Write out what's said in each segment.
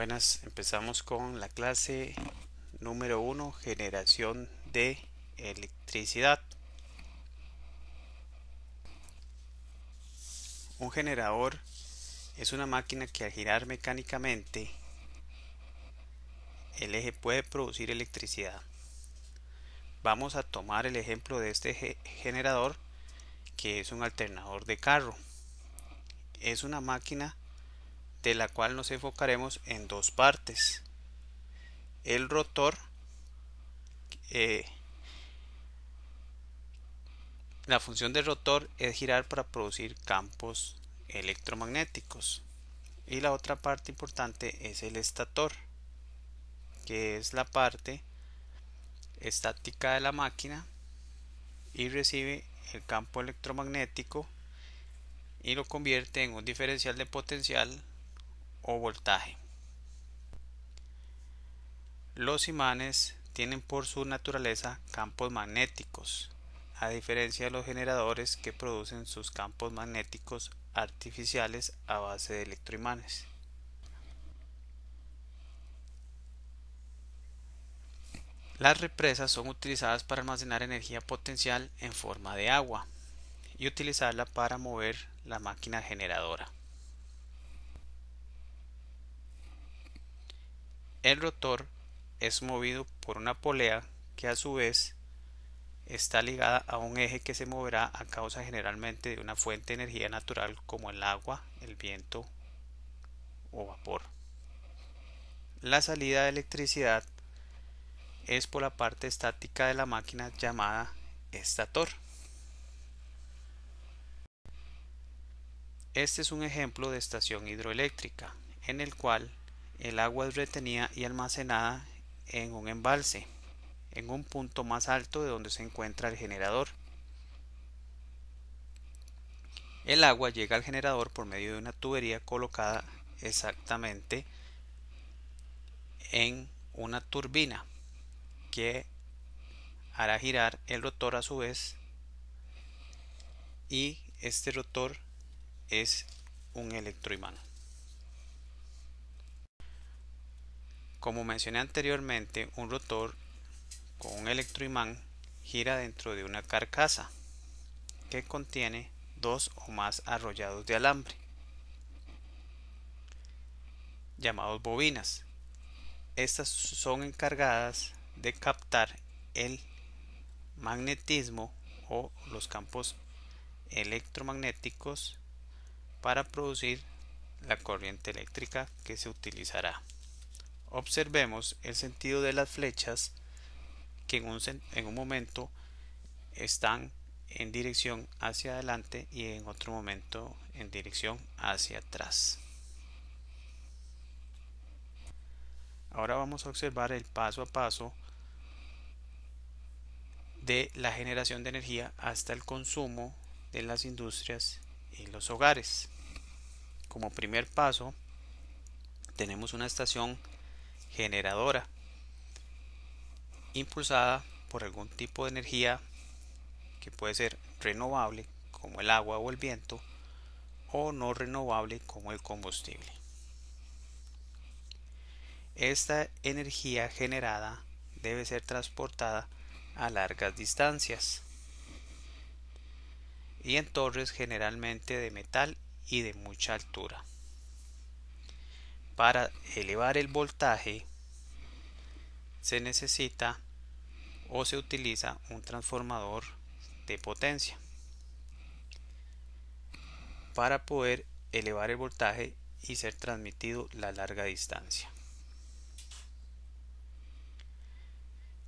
Buenas, empezamos con la clase número 1, generación de electricidad. Un generador es una máquina que al girar mecánicamente el eje puede producir electricidad. Vamos a tomar el ejemplo de este generador, que es un alternador de carro. Es una máquina de la cual nos enfocaremos en dos partes. El rotor, la función del rotor es girar para producir campos electromagnéticos. Y la otra parte importante es el estator, que es la parte estática de la máquina y recibe el campo electromagnético y lo convierte en un diferencial de potencial o voltaje. Los imanes tienen por su naturaleza campos magnéticos, a diferencia de los generadores que producen sus campos magnéticos artificiales a base de electroimanes. Las represas son utilizadas para almacenar energía potencial en forma de agua y utilizarla para mover la máquina generadora. El rotor es movido por una polea que a su vez está ligada a un eje que se moverá a causa generalmente de una fuente de energía natural como el agua, el viento o vapor. La salida de electricidad es por la parte estática de la máquina llamada estator. Este es un ejemplo de estación hidroeléctrica, en el cual el agua es retenida y almacenada en un embalse, en un punto más alto de donde se encuentra el generador. El agua llega al generador por medio de una tubería colocada exactamente en una turbina que hará girar el rotor a su vez, y este rotor es un electroimán. Como mencioné anteriormente, un rotor con un electroimán gira dentro de una carcasa que contiene dos o más arrollados de alambre, llamados bobinas. Estas son encargadas de captar el magnetismo o los campos electromagnéticos para producir la corriente eléctrica que se utilizará. Observemos el sentido de las flechas, que en un momento están en dirección hacia adelante y en otro momento en dirección hacia atrás. Ahora vamos a observar el paso a paso de la generación de energía hasta el consumo de las industrias y los hogares. Como primer paso tenemos una estación generadora impulsada por algún tipo de energía que puede ser renovable como el agua o el viento, o no renovable como el combustible. Esta energía generada debe ser transportada a largas distancias y en torres generalmente de metal y de mucha altura. Para elevar el voltaje se necesita o se utiliza un transformador de potencia. Para poder elevar el voltaje y ser transmitido la larga distancia.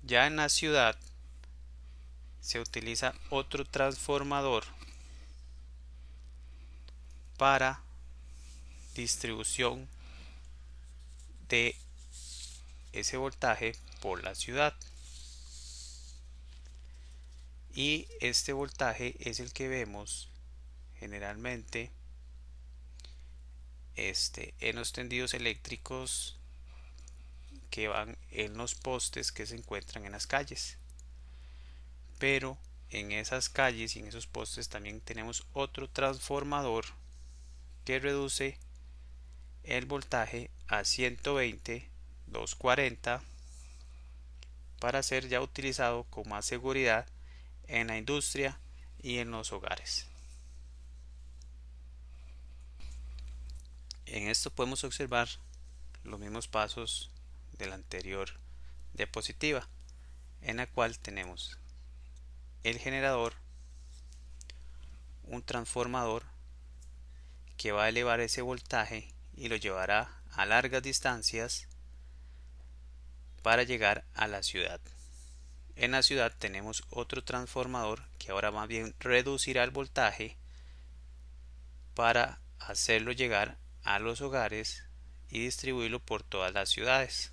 Ya en la ciudad se utiliza otro transformador para distribución de ese voltaje por la ciudad, y este voltaje es el que vemos generalmente en los tendidos eléctricos que van en los postes que se encuentran en las calles. Pero en esas calles y en esos postes también tenemos otro transformador que reduce el voltaje a 120 240 para ser ya utilizado con más seguridad en la industria y en los hogares. En esto podemos observar los mismos pasos de la anterior diapositiva, en la cual tenemos el generador, un transformador que va a elevar ese voltaje y lo llevará a largas distancias para llegar a la ciudad. En la ciudad tenemos otro transformador que ahora más bien reducirá el voltaje para hacerlo llegar a los hogares y distribuirlo por todas las ciudades.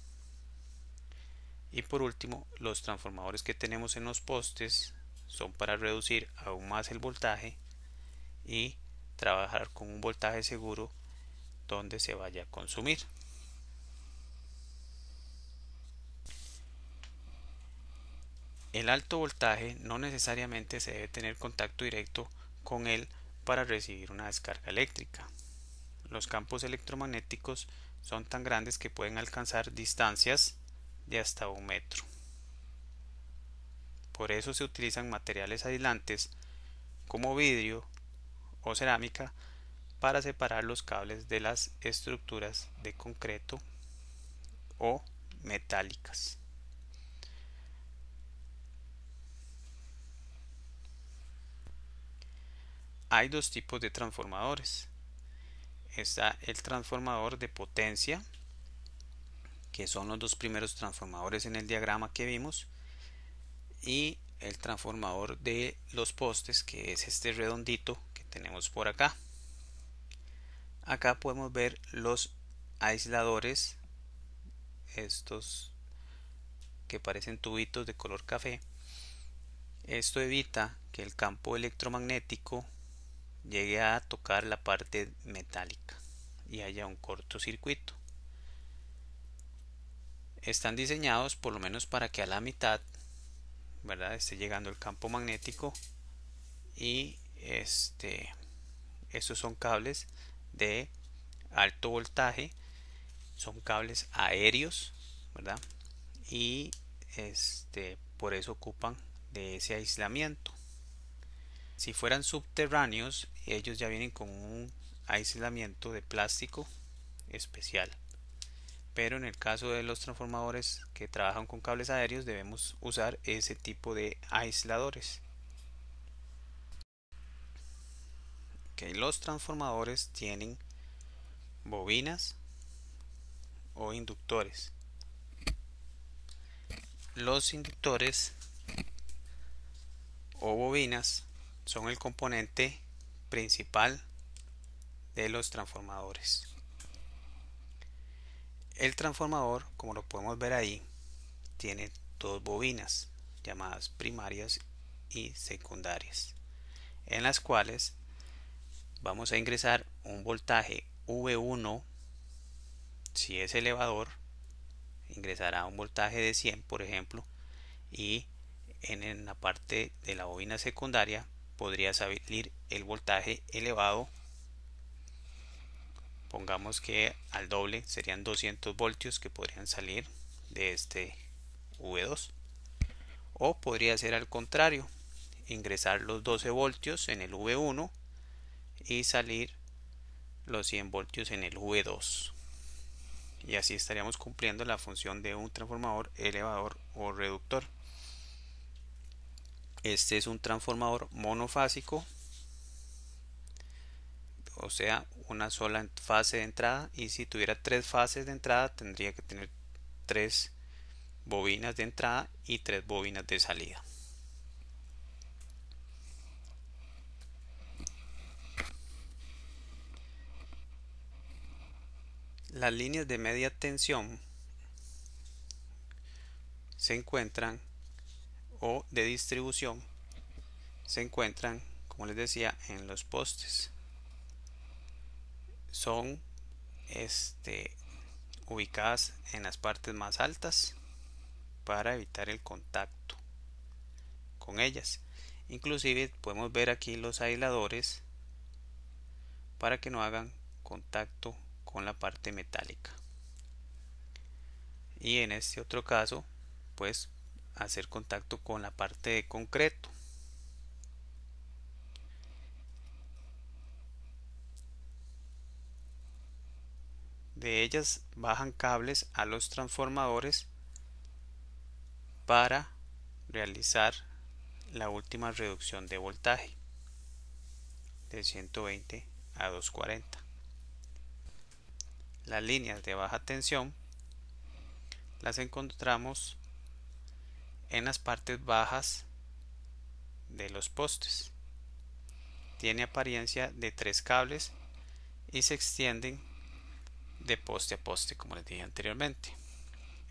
Y por último, los transformadores que tenemos en los postes son para reducir aún más el voltaje y trabajar con un voltaje seguro donde se vaya a consumir. El alto voltaje no necesariamente se debe tener contacto directo con él para recibir una descarga eléctrica. Los campos electromagnéticos son tan grandes que pueden alcanzar distancias de hasta 1 metro. Por eso se utilizan materiales aislantes como vidrio o cerámica para separar los cables de las estructuras de concreto o metálicas. Hay dos tipos de transformadores. Está el transformador de potencia, que son los dos primeros transformadores en el diagrama que vimos, y el transformador de los postes, que es este redondito que tenemos por acá. Acá podemos ver los aisladores, estos que parecen tubitos de color café. Esto evita que el campo electromagnético llegue a tocar la parte metálica y haya un cortocircuito. Están diseñados por lo menos para que a la mitad, ¿verdad?, esté llegando el campo magnético, y estos son cables de alto voltaje, son cables aéreos, ¿verdad? Y por eso ocupan de ese aislamiento. Si fueran subterráneos, ellos ya vienen con un aislamiento de plástico especial. Pero en el caso de los transformadores que trabajan con cables aéreos, debemos usar ese tipo de aisladores. Los transformadores tienen bobinas o inductores. Los inductores o bobinas son el componente principal de los transformadores. El transformador, como lo podemos ver ahí, tiene dos bobinas llamadas primarias y secundarias, en las cuales vamos a ingresar un voltaje V1. Si es elevador, ingresará un voltaje de 100, por ejemplo, y en la parte de la bobina secundaria podría salir el voltaje elevado. Pongamos que al doble serían 200 voltios que podrían salir de este V2. O podría ser al contrario, ingresar los 12 voltios en el V1 y salir los 100 voltios en el V2. Y así estaríamos cumpliendo la función de un transformador elevador o reductor. Este es un transformador monofásico, o sea, una sola fase de entrada, y si tuviera tres fases de entrada tendría que tener tres bobinas de entrada y tres bobinas de salida. Las líneas de media tensión se encuentran, o de distribución, se encuentran, como les decía, en los postes. Son ubicadas en las partes más altas para evitar el contacto con ellas. Inclusive podemos ver aquí los aisladores para que no hagan contacto con la parte metálica. y en este otro caso pues hacer contacto con la parte de concreto. De ellas bajan cables a los transformadores para realizar la última reducción de voltaje de 120 a 240. Las líneas de baja tensión las encontramos en las partes bajas de los postes. Tiene apariencia de 3 cables y se extienden de poste a poste, como les dije anteriormente.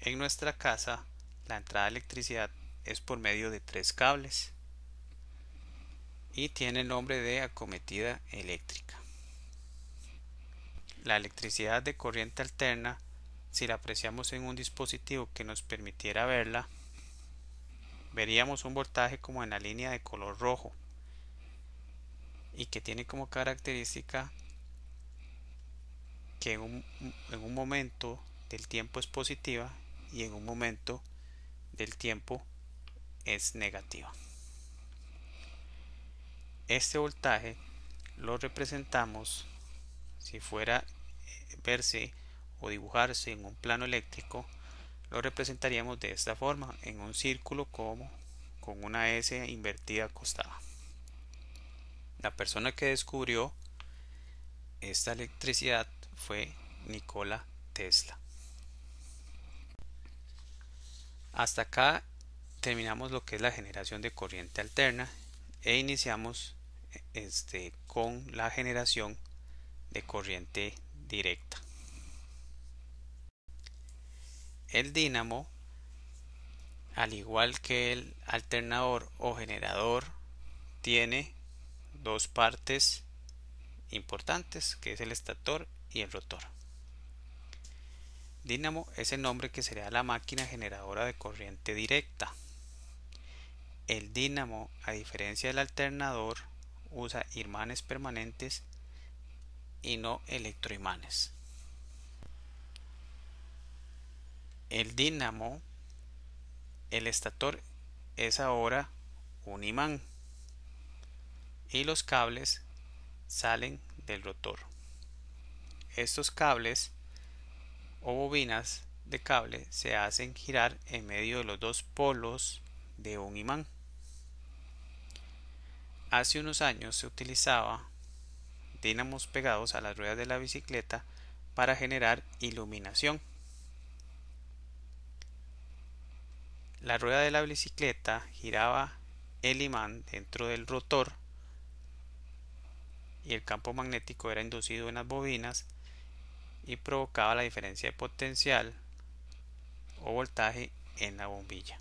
En nuestra casa la entrada de electricidad es por medio de 3 cables y tiene el nombre de acometida eléctrica. La electricidad de corriente alterna, si la apreciamos en un dispositivo que nos permitiera verla, veríamos un voltaje como en la línea de color rojo y que tiene como característica que en un momento del tiempo es positiva y en un momento del tiempo es negativa. Este voltaje lo representamos, si fuera verse o dibujarse en un plano eléctrico, lo representaríamos de esta forma, en un círculo como con una S invertida acostada. La persona que descubrió esta electricidad fue Nikola Tesla. Hasta acá terminamos lo que es la generación de corriente alterna e iniciamos con la generación de corriente directa. El dínamo, al igual que el alternador o generador, tiene dos partes importantes, que es el estator y el rotor. Dínamo es el nombre que sería la máquina generadora de corriente directa. El dínamo, a diferencia del alternador, usa imanes permanentes y no electroimanes. El dínamo, el estator es ahora un imán y los cables salen del rotor. Estos cables o bobinas de cable se hacen girar en medio de los dos polos de un imán. Hace unos años se utilizaba dínamos pegados a las ruedas de la bicicleta para generar iluminación. La rueda de la bicicleta giraba el imán dentro del rotor y el campo magnético era inducido en las bobinas y provocaba la diferencia de potencial o voltaje en la bombilla.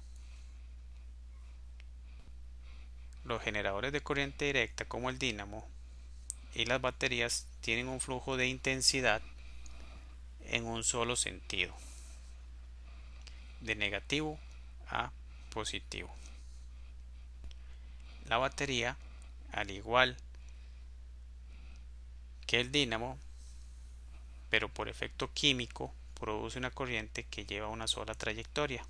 Los generadores de corriente directa como el dínamo y las baterías tienen un flujo de intensidad en un solo sentido, de negativo a positivo. La batería, al igual que el dínamo, pero por efecto químico, produce una corriente que lleva una sola trayectoria.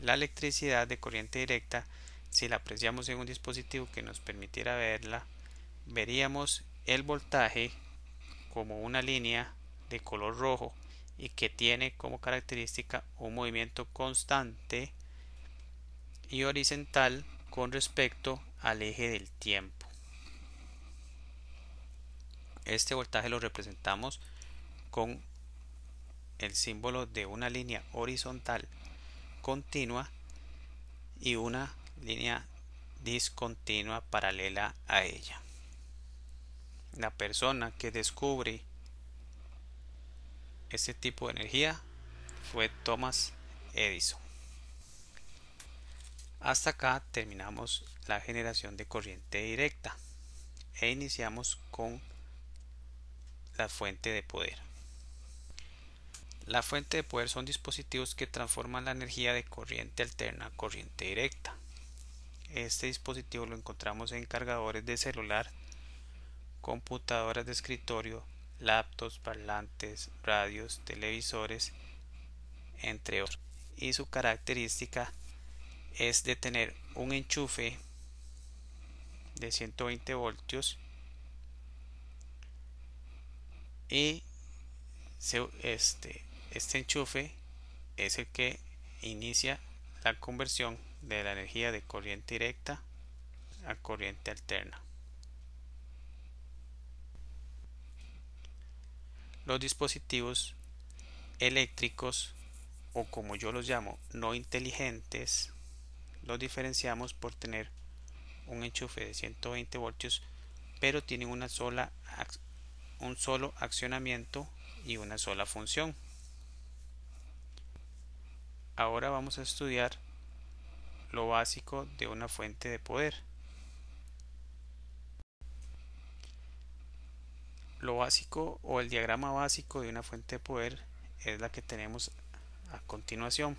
La electricidad de corriente directa, si la apreciamos en un dispositivo que nos permitiera verla, veríamos el voltaje como una línea de color rojo y que tiene como característica un movimiento constante y horizontal con respecto al eje del tiempo. Este voltaje lo representamos con el símbolo de una línea horizontal continua y una línea discontinua paralela a ella. La persona que descubre este tipo de energía fue Thomas Edison. Hasta acá terminamos la generación de corriente directa e iniciamos con la fuente de poder. La fuente de poder son dispositivos que transforman la energía de corriente alterna a corriente directa. Este dispositivo lo encontramos en cargadores de celular, computadoras de escritorio, laptops, parlantes, radios, televisores, entre otros. Y su característica es de tener un enchufe de 120 voltios y este enchufe es el que inicia la conversión de la energía de corriente directa a corriente alterna. Los dispositivos eléctricos, o como yo los llamo, no inteligentes, los diferenciamos por tener un enchufe de 120 voltios, pero tienen un solo accionamiento y una sola función. Ahora vamos a estudiar lo básico de una fuente de poder. Lo básico o el diagrama básico de una fuente de poder es la que tenemos a continuación.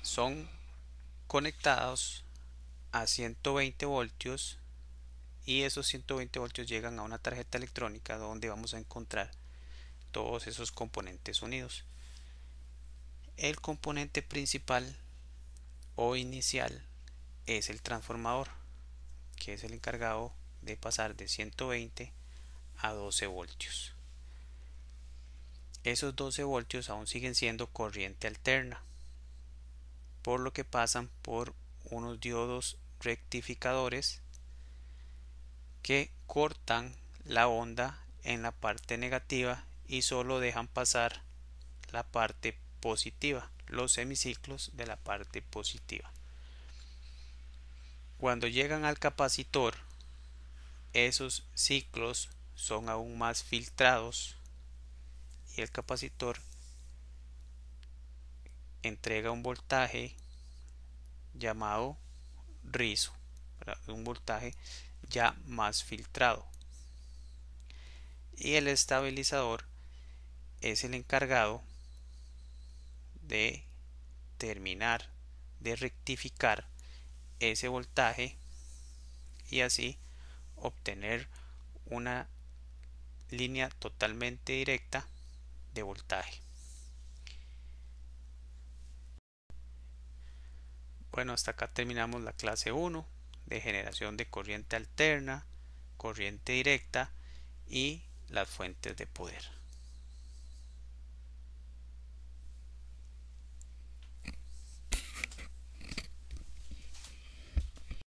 Son conectados a 120 voltios y esos 120 voltios llegan a una tarjeta electrónica donde vamos a encontrar todos esos componentes unidos. El componente principal o inicial es el transformador, que es el encargado de pasar de 120 a 12 voltios. Esos 12 voltios aún siguen siendo corriente alterna, por lo que pasan por unos diodos rectificadores que cortan la onda en la parte negativa y solo dejan pasar la parte positiva, los semiciclos de la parte positiva. Cuando llegan al capacitor, esos ciclos son aún más filtrados y el capacitor entrega un voltaje llamado rizo, un voltaje ya más filtrado. Y el estabilizador es el encargado de terminar de rectificar ese voltaje y así obtener una línea totalmente directa de voltaje. Bueno, hasta acá terminamos la clase 1 de generación de corriente alterna, corriente directa y las fuentes de poder.